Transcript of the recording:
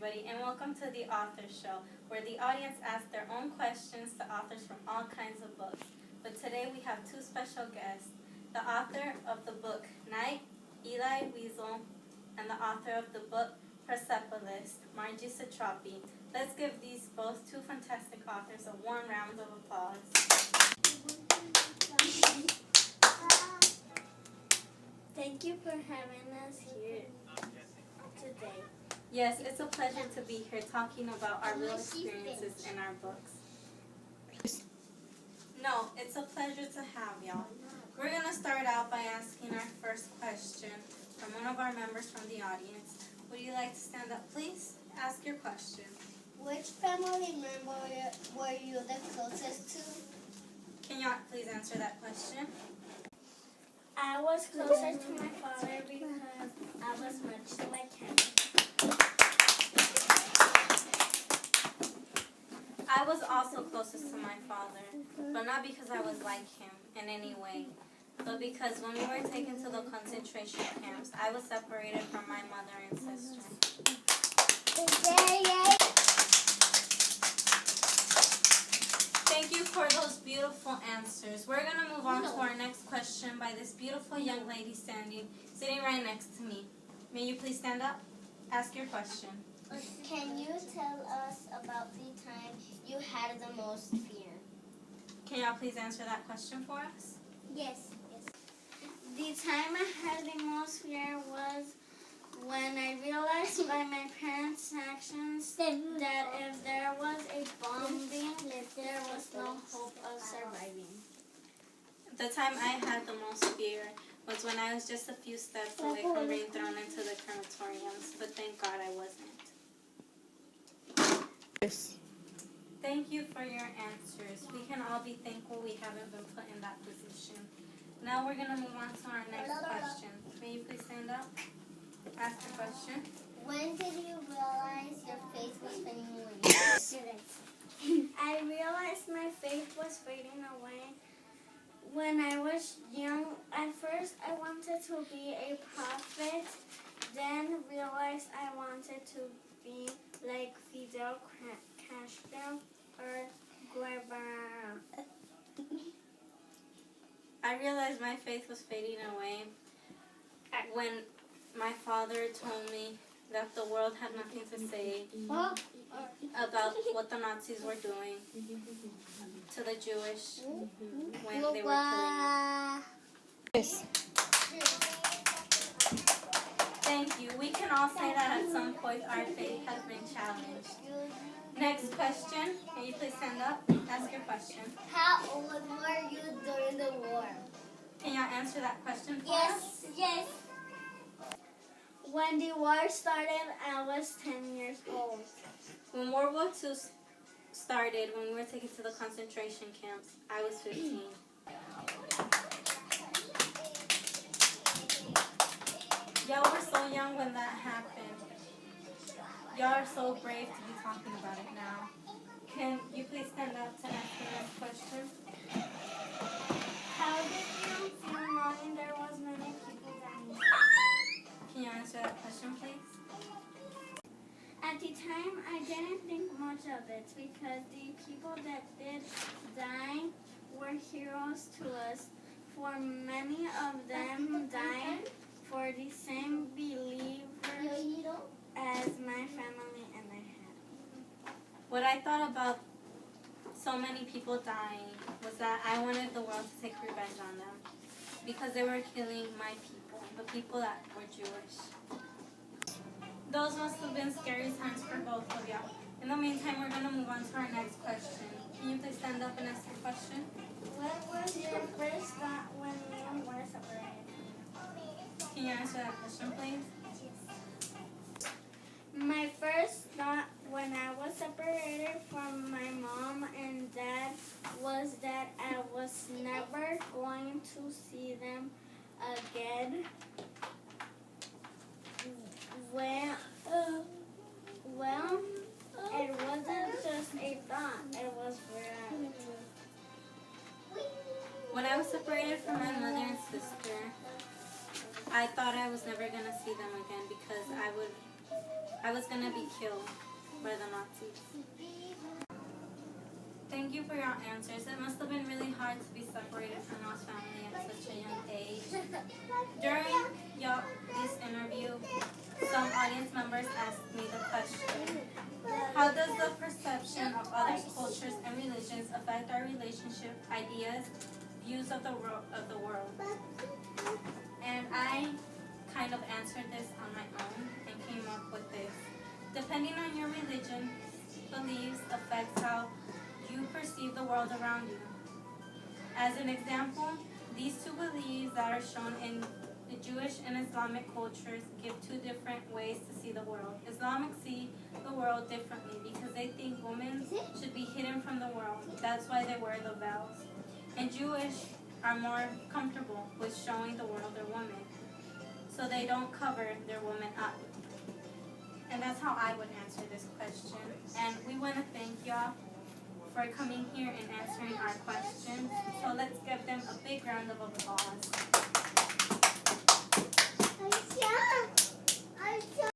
everybody, and welcome to the Author Show, where the audience asks their own questions to authors from all kinds of books. But today we have two special guests, the author of the book Night, Eli Weasel, and the author of the book Persepolis, Margie Satrapi. Let's give these both two fantastic authors a warm round of applause. Thank you for having us here today. Yes, it's a pleasure to be here talking about our real experiences in our books. No, it's a pleasure to have y'all. We're going to start out by asking our first question from one of our members from the audience. Would you like to stand up, please? Ask your question. Which family member were you the closest to? Can y'all please answer that question? I was closer to my father because I was much like him. I was also closest to my father, but not because I was like him in any way, but because when we were taken to the concentration camps, I was separated from my mother and sister. Thank you for those beautiful answers. We're going to move on to our next question by this beautiful young lady sitting right next to me. May you please stand up? Ask your question. Can you tell us about the time you had the most fear? Can y'all please answer that question for us? Yes. The time I had the most fear was when I realized by my parents' actions that if there was a bombing, there was no hope of surviving. The time I had the most fear was when I was just a few steps away from being thrown into the crematoriums, but thank God I wasn't. Yes. Thank you for your answers. We can all be thankful we haven't been put in that position. Now we're going to move on to our next question. May you please stand up? Ask your question. When did you realize your faith was fading away? I realized my faith was fading away when I was young. At first, I wanted to be a prophet, then realized I wanted to be like Fidel Castro or Guevara. I realized my faith was fading away when my father told me that the world had nothing to say about what the Nazis were doing to the Jewish when they were killing them. Yes. Thank you. We can all say that at some point our faith has been challenged. Next question. Can you please stand up? Ask your question. How old were you during the war? Can y'all answer that question for us? Yes. When the war started, I was 10 years old. When World War II started, when we were taken to the concentration camps, I was 15. Y'all were so young when that happened. Y'all are so brave to be talking about it now. Can you please stand up to answer the next question? How did you feel knowing there was many people dying? Can you answer that question, please? At the time, I didn't think much of it because the people that did die were heroes to us. For many of them died for the same believers as my family and I had. What I thought about so many people dying was that I wanted the world to take revenge on them because they were killing my people, the people that were Jewish. Those must have been scary times for both of y'all. In the meantime, we're going to move on to our next question. Can you please stand up and ask your question? What was your first thought when you were separated? Can you answer that question, please? My first thought when I was separated from my mom and dad was that I was never going to see them again. Well, it wasn't just a thought, it was reality. When I was separated from my mother and sister, I thought I was never going to see them I was going to be killed by the Nazis. Thank you for your answers. It must have been really hard to be separated from your family at such a young age. During this interview, some audience members asked me the question, how does the perception of other cultures and religions affect our relationship, ideas, views of the world? And I kind of answered this on my own and came up with this. Depending on your religion, beliefs affects how you perceive the world around you. As an example, these two beliefs that are shown in the Jewish and Islamic cultures give two different ways to see the world. Islamics see the world differently because they think women should be hidden from the world. That's why they wear the veils. And Jewish are more comfortable with showing the world their women, so they don't cover their women up. And that's how I would answer this question. And we want to thank y'all for coming here and answering our questions. So let's give them a big round of applause.